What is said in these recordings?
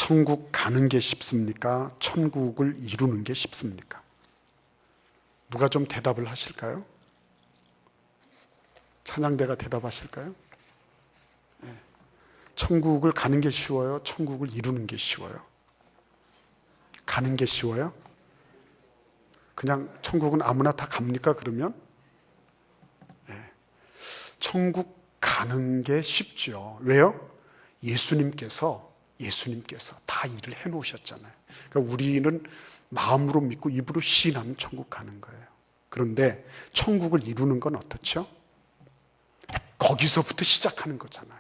천국 가는 게 쉽습니까? 천국을 이루는 게 쉽습니까? 누가 좀 대답을 하실까요? 찬양대가 대답하실까요? 네. 천국을 가는 게 쉬워요? 천국을 이루는 게 쉬워요? 가는 게 쉬워요? 그냥 천국은 아무나 다 갑니까, 그러면? 네. 천국 가는 게 쉽죠. 왜요? 예수님께서 다 일을 해놓으셨잖아요. 그러니까 우리는 마음으로 믿고 입으로 시인하면 천국 가는 거예요. 그런데 천국을 이루는 건 어떻죠? 거기서부터 시작하는 거잖아요.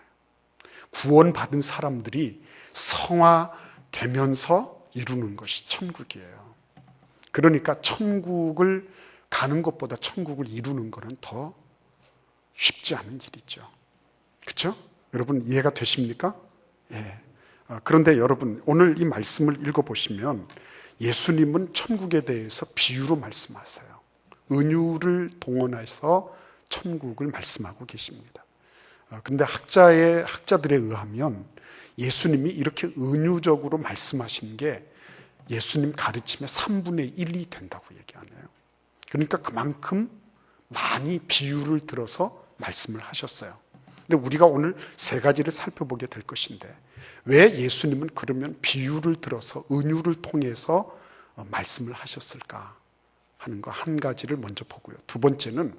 구원받은 사람들이 성화되면서 이루는 것이 천국이에요. 그러니까 천국을 가는 것보다 천국을 이루는 것은 더 쉽지 않은 일이죠. 그렇죠? 여러분 이해가 되십니까? 예. 그런데 여러분 오늘 이 말씀을 읽어보시면 예수님은 천국에 대해서 비유로 말씀하세요. 은유를 동원해서 천국을 말씀하고 계십니다. 그런데 학자들에 의하면 예수님이 이렇게 은유적으로 말씀하신 게 예수님 가르침의 3분의 1이 된다고 얘기하네요. 그러니까 그만큼 많이 비유를 들어서 말씀을 하셨어요. 근데 우리가 오늘 세 가지를 살펴보게 될 것인데 왜 예수님은 그러면 비유를 들어서 은유를 통해서 말씀을 하셨을까 하는 거 한 가지를 먼저 보고요. 두 번째는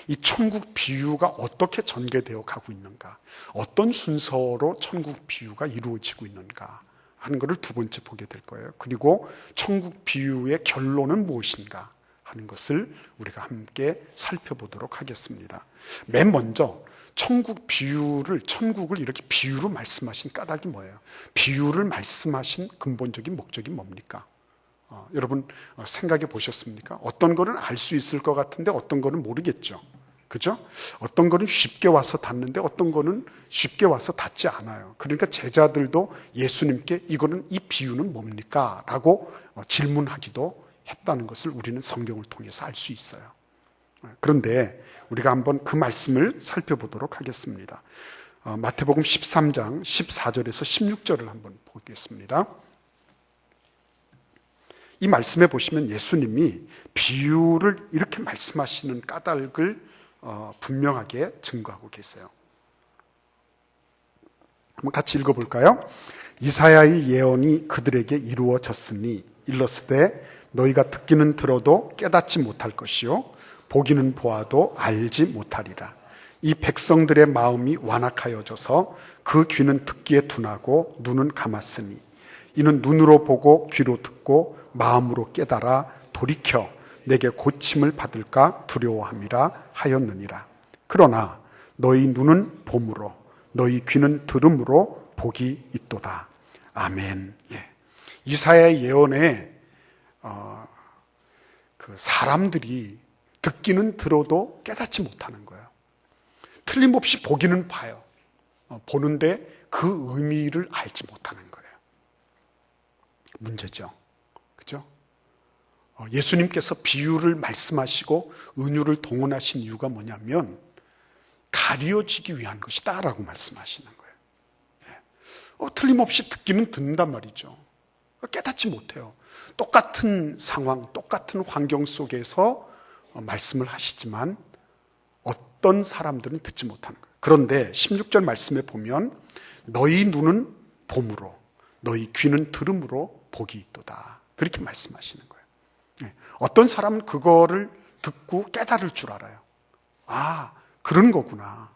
이 천국 비유가 어떻게 전개되어 가고 있는가, 어떤 순서로 천국 비유가 이루어지고 있는가 하는 것을 두 번째 보게 될 거예요. 그리고 천국 비유의 결론은 무엇인가 하는 것을 우리가 함께 살펴보도록 하겠습니다. 맨 먼저 천국을 이렇게 비유로 말씀하신 까닭이 뭐예요? 비유를 말씀하신 근본적인 목적이 뭡니까? 여러분 생각해 보셨습니까? 어떤 거는 알 수 있을 것 같은데 어떤 거는 모르겠죠. 그죠? 어떤 거는 쉽게 와서 닿는데 어떤 거는 쉽게 와서 닿지 않아요. 그러니까 제자들도 예수님께 이 비유는 뭡니까? 라고 질문하기도 했다는 것을 우리는 성경을 통해서 알 수 있어요. 그런데 우리가 한번 그 말씀을 살펴보도록 하겠습니다. 마태복음 13장 14절에서 16절을 한번 보겠습니다. 이 말씀에 보시면 예수님이 비유를 이렇게 말씀하시는 까닭을 분명하게 증거하고 계세요. 한번 같이 읽어볼까요? 이사야의 예언이 그들에게 이루어졌으니 일렀으되 너희가 듣기는 들어도 깨닫지 못할 것이요 보기는 보아도 알지 못하리라. 이 백성들의 마음이 완악하여져서 그 귀는 듣기에 둔하고 눈은 감았으니 이는 눈으로 보고 귀로 듣고 마음으로 깨달아 돌이켜 내게 고침을 받을까 두려워함이라 하였느니라. 그러나 너희 눈은 봄으로 너희 귀는 들음으로 복이 있도다. 아멘. 예. 이사야의 예언에 그 사람들이 듣기는 들어도 깨닫지 못하는 거예요. 틀림없이 보기는 봐요. 보는데 그 의미를 알지 못하는 거예요. 문제죠. 그죠? 예수님께서 비유를 말씀하시고 은유를 동원하신 이유가 뭐냐면 가려지기 위한 것이다 라고 말씀하시는 거예요. 틀림없이 듣기는 듣는단 말이죠. 깨닫지 못해요. 똑같은 상황, 똑같은 환경 속에서 말씀을 하시지만 어떤 사람들은 듣지 못하는 거예요. 그런데 16절 말씀에 보면 너희 눈은 봄으로 너희 귀는 들음으로 복이 있도다. 그렇게 말씀하시는 거예요. 어떤 사람은 그거를 듣고 깨달을 줄 알아요. 아, 그런 거구나.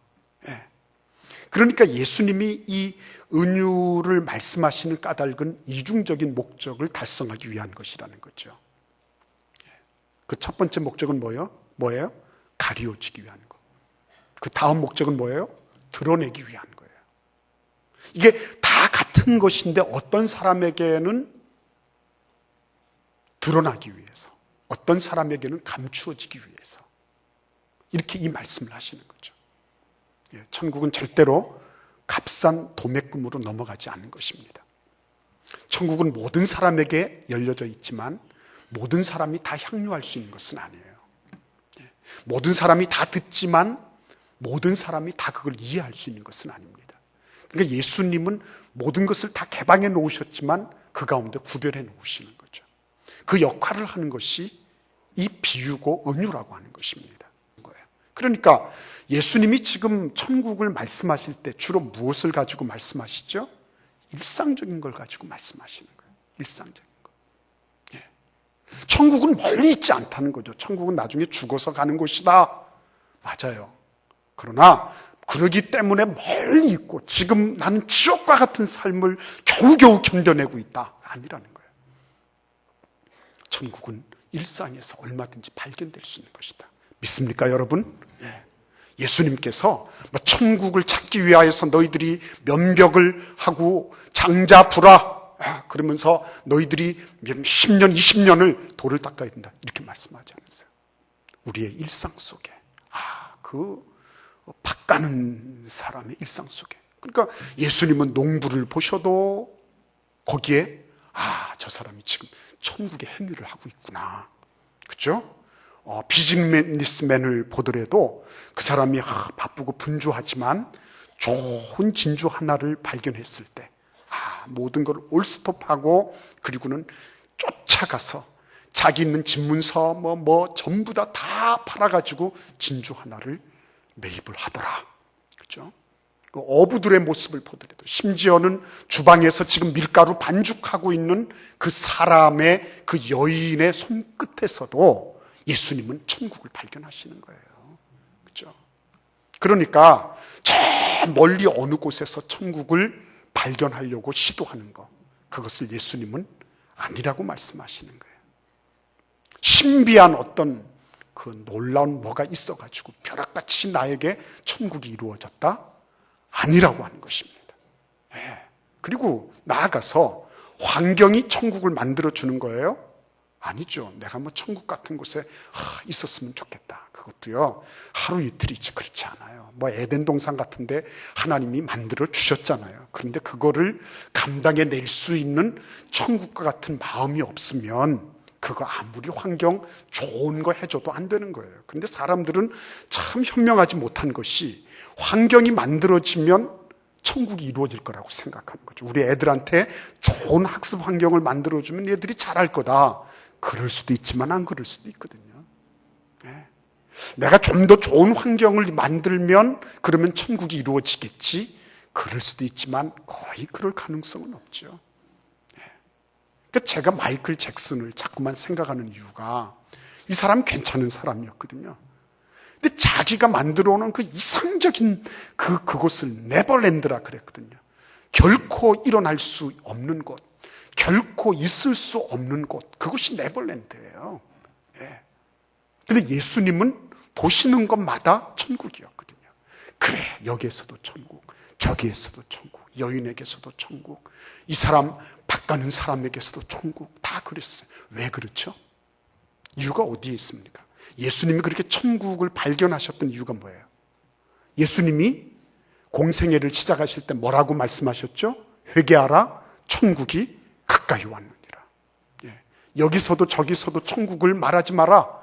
그러니까 예수님이 이 은유를 말씀하시는 까닭은 이중적인 목적을 달성하기 위한 것이라는 거죠. 그 첫 번째 목적은 뭐예요? 가리워지기 위한 거. 그 다음 목적은 뭐예요? 드러내기 위한 거예요. 이게 다 같은 것인데 어떤 사람에게는 드러나기 위해서, 어떤 사람에게는 감추어지기 위해서 이렇게 이 말씀을 하시는 거죠. 천국은 절대로 값싼 도매금으로 넘어가지 않는 것입니다. 천국은 모든 사람에게 열려져 있지만 모든 사람이 다 향유할 수 있는 것은 아니에요. 모든 사람이 다 듣지만 모든 사람이 다 그걸 이해할 수 있는 것은 아닙니다. 그러니까 예수님은 모든 것을 다 개방해 놓으셨지만 그 가운데 구별해 놓으시는 거죠. 그 역할을 하는 것이 이 비유고 은유라고 하는 것입니다. 그러니까 예수님이 지금 천국을 말씀하실 때 주로 무엇을 가지고 말씀하시죠? 일상적인 걸 가지고 말씀하시는 거예요. 일상적인 거. 예. 천국은 멀리 있지 않다는 거죠. 천국은 나중에 죽어서 가는 곳이다. 맞아요. 그러나 그러기 때문에 멀리 있고 지금 나는 지옥과 같은 삶을 겨우겨우 견뎌내고 있다. 아니라는 거예요. 천국은 일상에서 얼마든지 발견될 수 있는 것이다. 믿습니까, 여러분? 예. 예수님께서 천국을 찾기 위하여서 너희들이 면벽을 하고 장자부라 그러면서 너희들이 10년, 20년을 돌을 닦아야 된다. 이렇게 말씀하지 않으세요. 우리의 일상 속에 그 밭가는 사람의 일상 속에 그러니까 예수님은 농부를 보셔도 거기에 저 사람이 지금 천국의 행위를 하고 있구나. 그렇죠? 비즈니스맨을 보더라도 그 사람이 바쁘고 분주하지만 좋은 진주 하나를 발견했을 때 모든 걸 올스톱하고 그리고는 쫓아가서 자기 있는 집문서 뭐 전부 다 팔아가지고 진주 하나를 매입을 하더라. 그렇죠? 어부들의 모습을 보더라도 심지어는 주방에서 지금 밀가루 반죽하고 있는 그 사람의 그 여인의 손끝에서도 예수님은 천국을 발견하시는 거예요. 그렇죠? 그러니까 저 멀리 어느 곳에서 천국을 발견하려고 시도하는 것, 그것을 예수님은 아니라고 말씀하시는 거예요. 신비한 어떤 그 놀라운 뭐가 있어가지고 벼락같이 나에게 천국이 이루어졌다? 아니라고 하는 것입니다. 그리고 나아가서 환경이 천국을 만들어주는 거예요? 아니죠. 내가 천국 같은 곳에 있었으면 좋겠다. 그것도요, 하루 이틀이지 그렇지 않아요. 에덴 동산 같은데 하나님이 만들어 주셨잖아요. 그런데 그거를 감당해 낼 수 있는 천국과 같은 마음이 없으면 그거 아무리 환경 좋은 거 해줘도 안 되는 거예요. 그런데 사람들은 참 현명하지 못한 것이 환경이 만들어지면 천국이 이루어질 거라고 생각하는 거죠. 우리 애들한테 좋은 학습 환경을 만들어주면 애들이 잘할 거다. 그럴 수도 있지만 안 그럴 수도 있거든요. 내가 좀 더 좋은 환경을 만들면 그러면 천국이 이루어지겠지. 그럴 수도 있지만 거의 그럴 가능성은 없죠. 그러니까 제가 마이클 잭슨을 자꾸만 생각하는 이유가 이 사람 괜찮은 사람이었거든요. 근데 자기가 만들어 놓은 그 이상적인 그곳을 네버랜드라 그랬거든요. 결코 일어날 수 없는 곳, 결코 있을 수 없는 곳, 그것이 네버랜드예요. 그런데 예수님은 보시는 것마다 천국이었거든요. 그래, 여기에서도 천국, 저기에서도 천국, 여인에게서도 천국, 이 사람 밭가는 사람에게서도 천국, 다 그랬어요. 왜 그렇죠? 이유가 어디에 있습니까? 예수님이 그렇게 천국을 발견하셨던 이유가 뭐예요? 예수님이 공생애를 시작하실 때 뭐라고 말씀하셨죠? 회개하라, 천국이 가까이 왔느니라. 여기서도 저기서도 천국을 말하지 마라.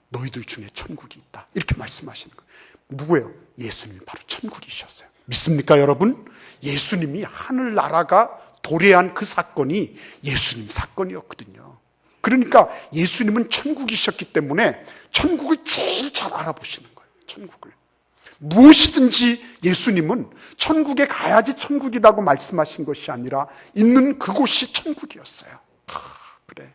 너희들 중에 천국이 있다. 이렇게 말씀하시는 거예요. 누구예요? 예수님이 바로 천국이셨어요. 믿습니까, 여러분? 예수님이 하늘나라가 도래한 그 사건이 예수님 사건이었거든요. 그러니까 예수님은 천국이셨기 때문에 천국을 제일 잘 알아보시는 거예요. 천국을. 무엇이든지 예수님은 천국에 가야지 천국이라고 말씀하신 것이 아니라 있는 그곳이 천국이었어요. 그래.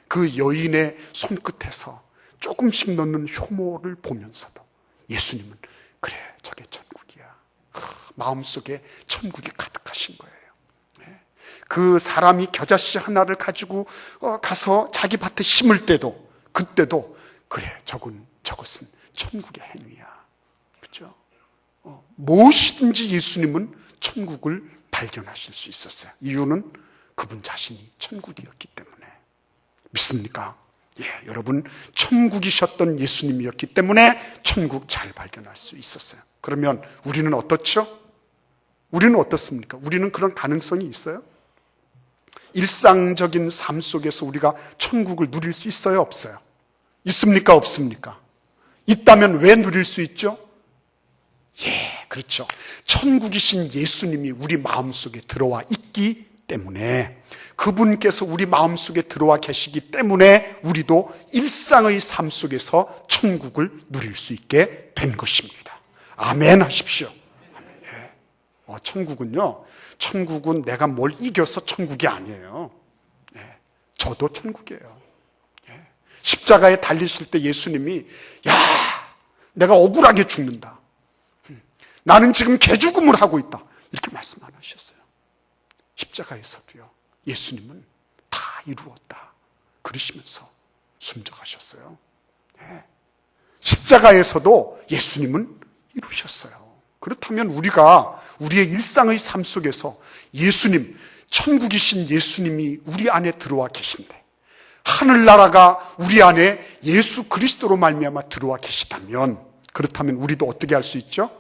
그 여인의 손끝에서 조금씩 넣는 효모를 보면서도 예수님은 그래, 저게 천국이야. 마음속에 천국이 가득하신 거예요. 그 사람이 겨자씨 하나를 가지고 가서 자기 밭에 심을 때도 그때도 그래, 저것은 천국의 행위야. 그렇죠? 무엇이든지 예수님은 천국을 발견하실 수 있었어요. 이유는 그분 자신이 천국이었기 때문에. 믿습니까? 여러분, 천국이셨던 예수님이었기 때문에 천국 잘 발견할 수 있었어요. 그러면 우리는 어떻죠? 우리는 어떻습니까? 우리는 그런 가능성이 있어요? 일상적인 삶 속에서 우리가 천국을 누릴 수 있어요? 없어요? 있습니까? 없습니까? 있다면 왜 누릴 수 있죠? 그렇죠. 천국이신 예수님이 우리 마음속에 들어와 있기 때문에, 그분께서 우리 마음속에 들어와 계시기 때문에 우리도 일상의 삶 속에서 천국을 누릴 수 있게 된 것입니다. 아멘 하십시오. 천국은요, 천국은 내가 뭘 이겨서 천국이 아니에요. 저도 천국이에요. 십자가에 달리실 때 예수님이, 야, 내가 억울하게 죽는다, 나는 지금 개죽음을 하고 있다, 이렇게 말씀 안 하셨어요. 십자가에서도요, 예수님은 다 이루었다 그러시면서 숨져가셨어요. 십자가에서도 예수님은 이루셨어요. 그렇다면 우리가 우리의 일상의 삶 속에서 예수님, 천국이신 예수님이 우리 안에 들어와 계신데, 하늘나라가 우리 안에 예수 그리스도로 말미암아 들어와 계시다면, 그렇다면 우리도 어떻게 할 수 있죠?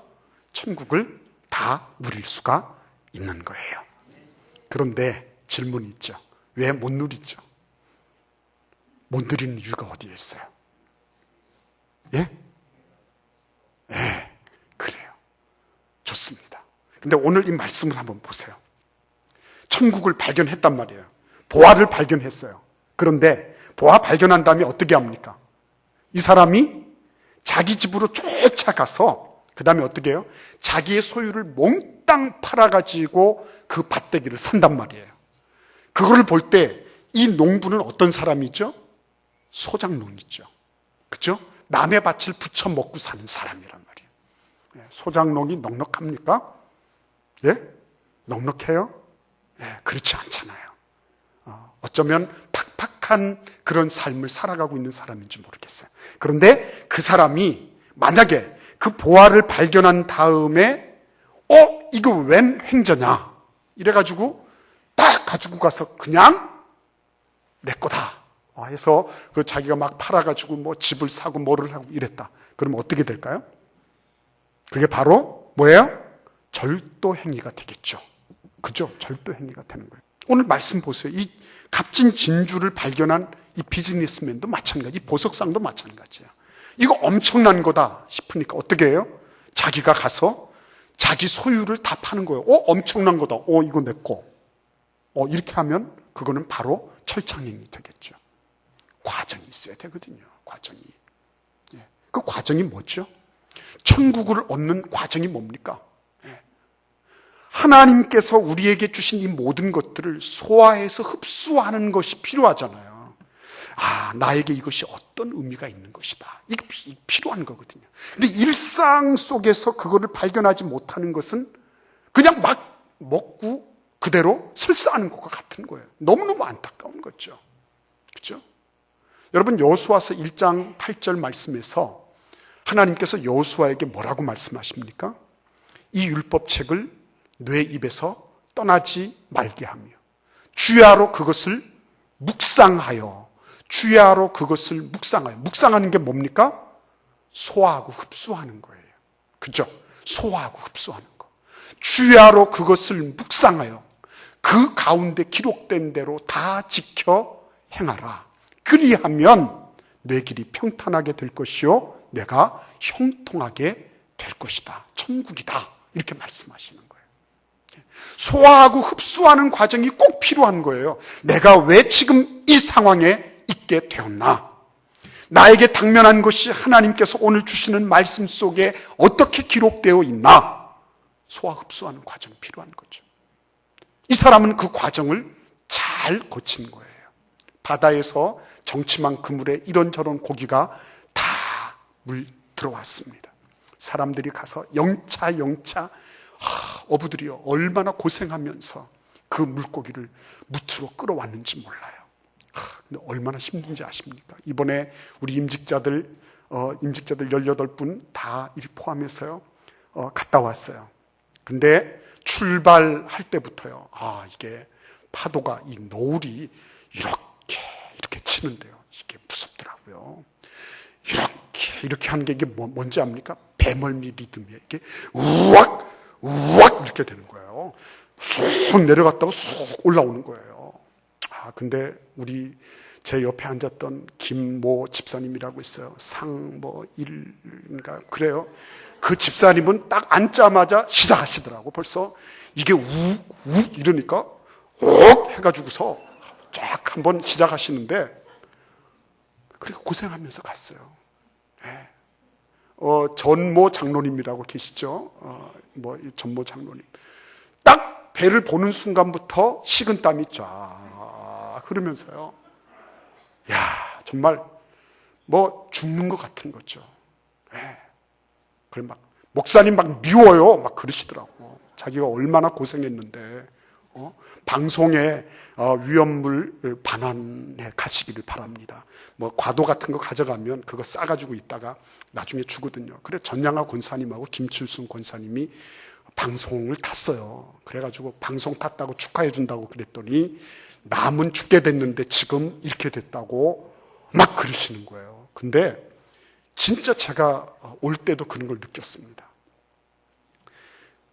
천국을 다 누릴 수가 있는 거예요. 그런데 질문이 있죠. 왜 못 누리죠? 못 누리는 이유가 어디에 있어요? 예? 그래요. 좋습니다. 근데 오늘 이 말씀을 한번 보세요. 천국을 발견했단 말이에요. 보화를 발견했어요. 그런데 보화 발견한 다음에 어떻게 합니까? 이 사람이 자기 집으로 쫓아가서 그 다음에 어떻게 해요? 자기의 소유를 몽땅 팔아가지고 그 밭대기를 산단 말이에요. 그거를 볼 때 이 농부는 어떤 사람이죠? 소작농이죠. 그렇죠? 남의 밭을 부쳐 먹고 사는 사람이란 말이에요. 소작농이 넉넉합니까? 예? 넉넉해요? 그렇지 않잖아요. 어쩌면 팍팍한 그런 삶을 살아가고 있는 사람인지 모르겠어요. 그런데 그 사람이 만약에 그 보화를 발견한 다음에 이거 웬 횡재냐 이래가지고 딱 가지고 가서 그냥 내 거다 해서 그 자기가 막 팔아가지고 뭐 집을 사고 뭐를 하고 이랬다. 그러면 어떻게 될까요? 그게 바로 뭐예요? 절도 행위가 되겠죠. 그죠? 절도 행위가 되는 거예요. 오늘 말씀 보세요. 이 값진 진주를 발견한 이 비즈니스맨도 마찬가지, 이 보석상도 마찬가지예요. 이거 엄청난 거다 싶으니까 어떻게 해요? 자기가 가서 자기 소유를 다 파는 거예요. 엄청난 거다. 이거 내 거. 이렇게 하면 그거는 바로 철창행위 되겠죠. 과정이 있어야 되거든요. 과정이. 그 과정이 뭐죠? 천국을 얻는 과정이 뭡니까? 하나님께서 우리에게 주신 이 모든 것들을 소화해서 흡수하는 것이 필요하잖아요. 나에게 이것이 어떤 의미가 있는 것이다. 이거 필요한 거거든요. 근데 일상 속에서 그거를 발견하지 못하는 것은 그냥 막 먹고 그대로 설사하는 것과 같은 거예요. 너무너무 안타까운 거죠. 그렇죠? 여러분, 여호수아서 1장 8절 말씀에서 하나님께서 여호수아에게 뭐라고 말씀하십니까? 이 율법책을 뇌 입에서 떠나지 말게 하며 주야로 그것을 묵상하여, 주야로 그것을 묵상하여. 묵상하는 게 뭡니까? 소화하고 흡수하는 거예요. 그죠? 소화하고 흡수하는 거. 주야로 그것을 묵상하여 그 가운데 기록된 대로 다 지켜 행하라. 그리하면 뇌 길이 평탄하게 될 것이요 뇌가 형통하게 될 것이다. 천국이다. 이렇게 말씀하시는 거예요. 소화하고 흡수하는 과정이 꼭 필요한 거예요. 내가 왜 지금 이 상황에 있게 되었나? 나에게 당면한 것이 하나님께서 오늘 주시는 말씀 속에 어떻게 기록되어 있나? 소화 흡수하는 과정이 필요한 거죠. 이 사람은 그 과정을 잘 고친 거예요. 바다에서 정치만 그물에 이런저런 고기가 다 물 들어왔습니다. 사람들이 가서 영차 어부들이요 얼마나 고생하면서 그 물고기를 무트로 끌어왔는지 몰라요. 근데 얼마나 힘든지 아십니까? 이번에 우리 임직자들 18분 다 이렇게 포함해서요 갔다 왔어요. 근데 출발할 때부터요 이게 파도가, 이 노을이 이렇게 치는데요 이게 무섭더라고요. 이렇게 하는 게 이게 뭔지 압니까? 배멀미 리듬이에요. 이게 우악 이렇게 되는 거예요. 쑥 내려갔다가 쑥 올라오는 거예요. 근데 우리 제 옆에 앉았던 김모 집사님이라고 있어요. 상뭐일인가 그래요. 그 집사님은 딱 앉자마자 시작하시더라고. 벌써 이게 우욱 이러니까 옥 해가지고서 쫙 한번 시작하시는데, 그리고 고생하면서 갔어요. 네. 전모 장로님이라고 계시죠. 전모 장로님. 딱 배를 보는 순간부터 식은땀이 쫙 흐르면서요. 야, 정말 뭐 죽는 것 같은 거죠. 네. 그래 막 목사님 막 미워요. 막 그러시더라고. 자기가 얼마나 고생했는데 방송에 위험물 반환해 가시기를 바랍니다. 뭐 과도 같은 거 가져가면 그거 싸가지고 있다가 나중에 주거든요. 그래 전양하 권사님하고 김칠순 권사님이 방송을 탔어요. 그래가지고 방송 탔다고 축하해 준다고 그랬더니 남은 죽게 됐는데 지금 이렇게 됐다고 막 그러시는 거예요. 근데 진짜 제가 올 때도 그런 걸 느꼈습니다.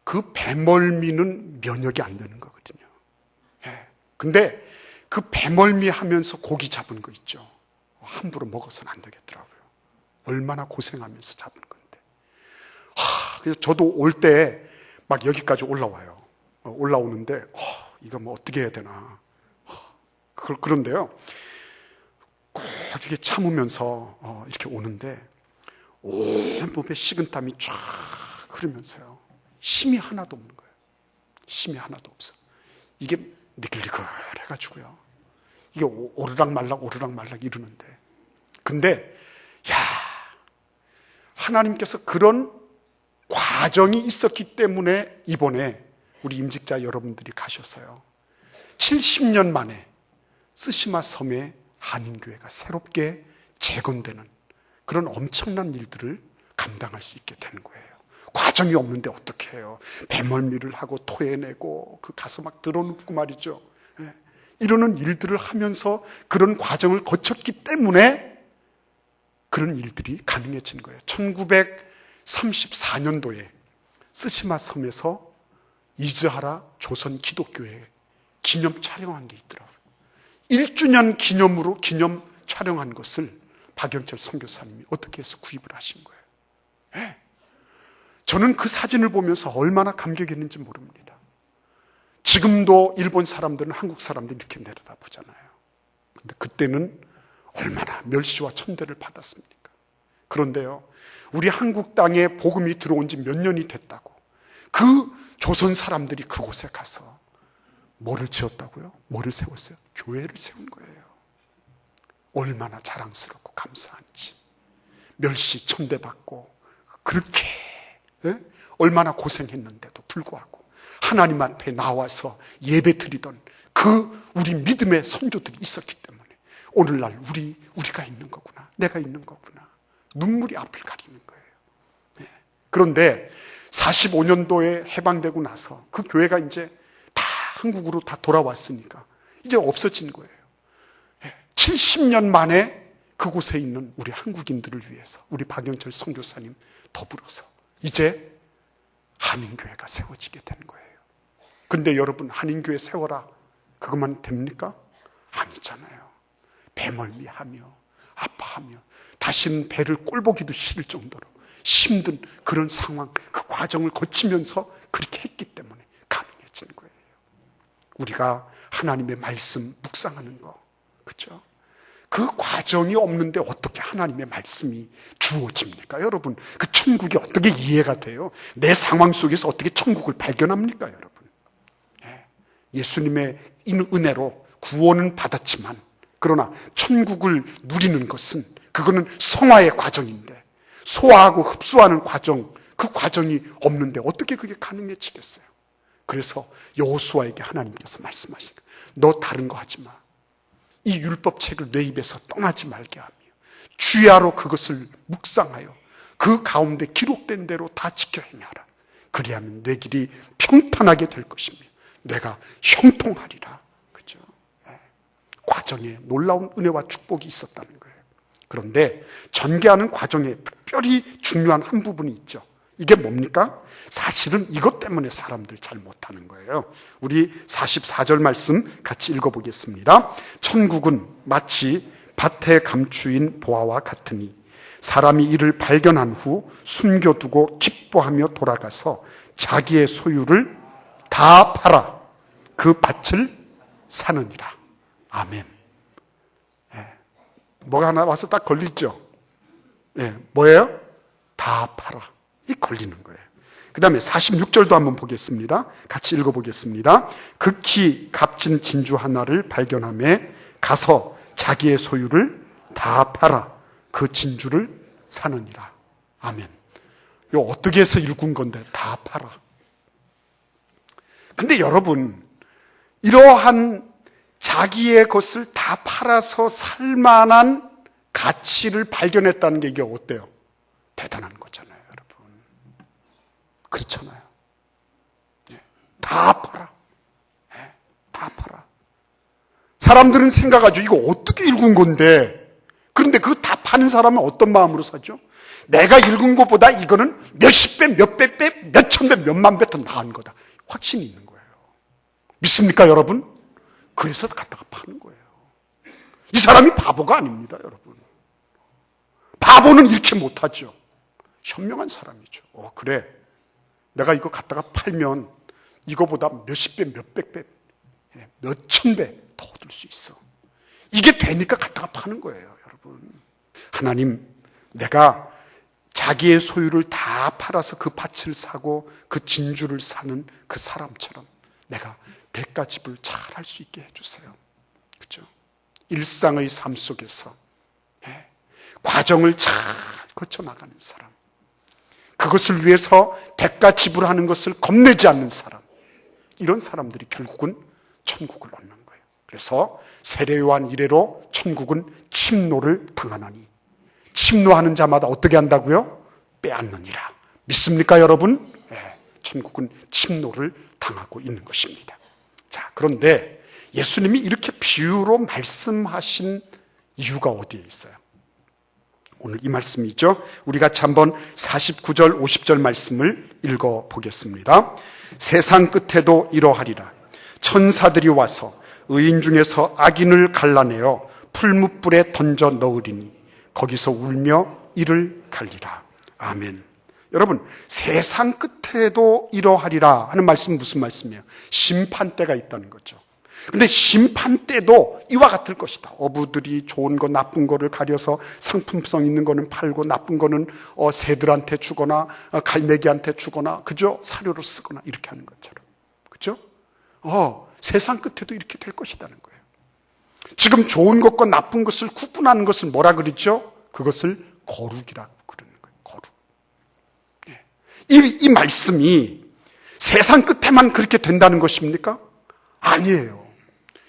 그 배멀미는 면역이 안 되는 거거든요. 예. 근데 그 배멀미 하면서 고기 잡은 거 있죠. 함부로 먹어서는 안 되겠더라고요. 얼마나 고생하면서 잡은 건데. 그래서 저도 올 때 막 여기까지 올라와요. 올라오는데 이거 뭐 어떻게 해야 되나. 그런데요. 꼭 이렇게 참으면서 이렇게 오는데 온몸에 식은땀이 쫙 흐르면서요. 힘이 하나도 없는 거예요. 힘이 하나도 없어. 이게 느글느글해가지고요. 이게 오르락말락 이러는데. 근데 하나님께서 그런 과정이 있었기 때문에 이번에 우리 임직자 여러분들이 가셨어요. 70년 만에 쓰시마 섬의 한인교회가 새롭게 재건되는 그런 엄청난 일들을 감당할 수 있게 되는 거예요. 과정이 없는데 어떻게 해요? 배멀미를 하고 토해내고 그 가서 막 드러눕고 말이죠. 이러는 일들을 하면서 그런 과정을 거쳤기 때문에 그런 일들이 가능해진 거예요. 1934년도에 쓰시마 섬에서 이즈하라 조선 기독교회 기념 촬영한 게 있더라고요. 1주년 기념으로 기념 촬영한 것을 박영철 선교사님이 어떻게 해서 구입을 하신 거예요. 네. 저는 그 사진을 보면서 얼마나 감격했는지 모릅니다. 지금도 일본 사람들은 한국 사람들이 이렇게 내려다보잖아요. 근데 그때는 얼마나 멸시와 천대를 받았습니까? 그런데요, 우리 한국 땅에 복음이 들어온 지 몇 년이 됐다고 그 조선 사람들이 그곳에 가서 뭐를 지었다고요? 뭐를 세웠어요? 교회를 세운 거예요. 얼마나 자랑스럽고 감사한지. 멸시 천대받고 그렇게 얼마나 고생했는데도 불구하고 하나님 앞에 나와서 예배 드리던 그 우리 믿음의 선조들이 있었기 때문에 오늘날 우리가 있는 거구나, 내가 있는 거구나, 눈물이 앞을 가리는 거예요. 그런데 45년도에 해방되고 나서 그 교회가 이제 다 한국으로 다 돌아왔으니까 이제 없어진 거예요. 70년 만에 그곳에 있는 우리 한국인들을 위해서 우리 박영철 선교사님 더불어서 이제 한인교회가 세워지게 된 거예요. 근데 여러분, 한인교회 세워라 그것만 됩니까? 아니잖아요. 배멀미하며 아파하며 다시는 배를 꼴보기도 싫을 정도로 힘든 그런 상황, 그 과정을 거치면서 그렇게 했기 때문에 가능해진 거예요. 우리가 하나님의 말씀 묵상하는 거, 그렇죠? 그 과정이 없는데 어떻게 하나님의 말씀이 주어집니까? 여러분, 그 천국이 어떻게 이해가 돼요? 내 상황 속에서 어떻게 천국을 발견합니까? 여러분, 예수님의 은혜로 구원은 받았지만 그러나 천국을 누리는 것은 그거는 성화의 과정인데 소화하고 흡수하는 과정, 그 과정이 없는데 어떻게 그게 가능해지겠어요? 그래서 여호수아에게 하나님께서 말씀하신 거예요. 너 다른 거 하지 마. 이 율법책을 내 입에서 떠나지 말게 하며 주야로 그것을 묵상하여 그 가운데 기록된 대로 다 지켜 행하라. 그리하면 내 길이 평탄하게 될 것이며 내가 형통하리라. 그렇죠? 과정에 놀라운 은혜와 축복이 있었다는 거예요. 그런데 전개하는 과정에 특별히 중요한 한 부분이 있죠. 이게 뭡니까? 사실은 이것 때문에 사람들 잘 못하는 거예요. 우리 44절 말씀 같이 읽어보겠습니다. 천국은 마치 밭에 감추인 보화와 같으니 사람이 이를 발견한 후 숨겨두고 기뻐하며 돌아가서 자기의 소유를 다 팔아 그 밭을 사느니라. 아멘. 뭐가 하나 와서 딱 걸리죠? 뭐예요? 다 팔아. 이 걸리는 거예요. 그 다음에 46절도 한번 보겠습니다. 같이 읽어보겠습니다. 극히 값진 진주 하나를 발견함에 가서 자기의 소유를 다 팔아 그 진주를 사느니라. 아멘. 이거 어떻게 해서 읽은 건데 다 팔아. 근데 여러분, 이러한 자기의 것을 다 팔아서 살 만한 가치를 발견했다는 게 이게 어때요? 대단한 거잖아요, 여러분. 그렇잖아요. 다 팔아. 다 팔아. 사람들은 생각하죠. 이거 어떻게 읽은 건데. 그런데 그거 다 파는 사람은 어떤 마음으로 사죠? 내가 읽은 것보다 이거는 몇십 배, 몇백 배, 몇천 배, 몇만 배 더 나은 거다. 확신이 있는 거예요. 믿습니까, 여러분? 그래서 갖다가 파는 거예요. 이 사람이 바보가 아닙니다, 여러분. 바보는 이렇게 못하죠. 현명한 사람이죠. 그래. 내가 이거 갖다가 팔면 이거보다 몇십 배, 몇백 배, 몇천 배 더 얻을 수 있어. 이게 되니까 갖다가 파는 거예요, 여러분. 하나님, 내가 자기의 소유를 다 팔아서 그 밭을 사고 그 진주를 사는 그 사람처럼 내가 대가집을 잘 할 수 있게 해주세요. 그렇죠? 일상의 삶 속에서 과정을 잘 거쳐나가는 사람, 그것을 위해서 대가 지불하는 것을 겁내지 않는 사람, 이런 사람들이 결국은 천국을 얻는 거예요. 그래서 세례요한 이래로 천국은 침노를 당하나니, 침노하는 자마다 어떻게 한다고요? 빼앗느니라. 믿습니까, 여러분? 천국은 침노를 당하고 있는 것입니다. 자, 그런데 예수님이 이렇게 비유로 말씀하신 이유가 어디에 있어요? 오늘 이 말씀이죠. 우리 같이 한번 49절, 50절 말씀을 읽어보겠습니다. 세상 끝에도 이러하리라. 천사들이 와서 의인 중에서 악인을 갈라내어 풀무불에 던져 넣으리니 거기서 울며 이를 갈리라. 아멘. 여러분, 세상 끝에도 이러하리라 하는 말씀은 무슨 말씀이에요? 심판대가 있다는 거죠. 근데 심판대도 이와 같을 것이다. 어부들이 좋은 거 나쁜 거를 가려서 상품성 있는 거는 팔고 나쁜 거는 새들한테 주거나 갈매기한테 주거나, 그죠? 사료로 쓰거나 이렇게 하는 것처럼. 그죠? 세상 끝에도 이렇게 될 것이라는 거예요. 지금 좋은 것과 나쁜 것을 구분하는 것을 뭐라 그러죠? 그것을 거룩이라고 그러는 거예요. 거룩. 이 말씀이 세상 끝에만 그렇게 된다는 것입니까? 아니에요.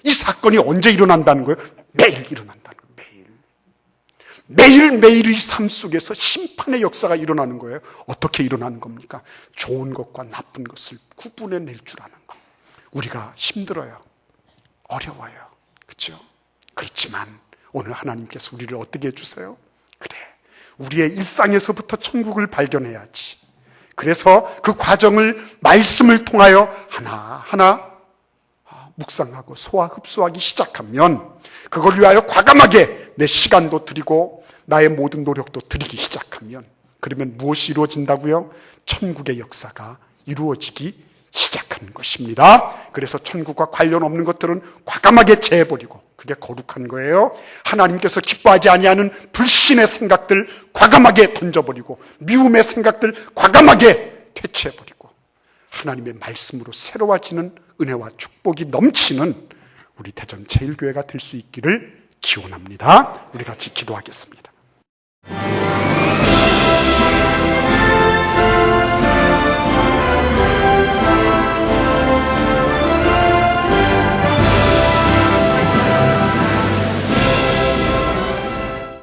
이 사건이 언제 일어난다는 거예요? 매일 일어난다는 거예요. 매일매일의 삶 속에서 심판의 역사가 일어나는 거예요. 어떻게 일어나는 겁니까? 좋은 것과 나쁜 것을 구분해낼 줄 아는 것. 우리가 힘들어요. 어려워요. 그렇죠? 그렇지만 오늘 하나님께서 우리를 어떻게 해주세요? 그래, 우리의 일상에서부터 천국을 발견해야지. 그래서 그 과정을 말씀을 통하여 하나하나 묵상하고 소화 흡수하기 시작하면 그걸 위하여 과감하게 내 시간도 드리고 나의 모든 노력도 드리기 시작하면, 그러면 무엇이 이루어진다고요? 천국의 역사가 이루어지기 시작하는 것입니다. 그래서 천국과 관련 없는 것들은 과감하게 제해버리고, 그게 거룩한 거예요. 하나님께서 기뻐하지 아니하는 불신의 생각들 과감하게 던져버리고, 미움의 생각들 과감하게 퇴치해버리고, 하나님의 말씀으로 새로워지는 은혜와 축복이 넘치는 우리 대전 제일교회가 될 수 있기를 기원합니다. 우리 같이 기도하겠습니다.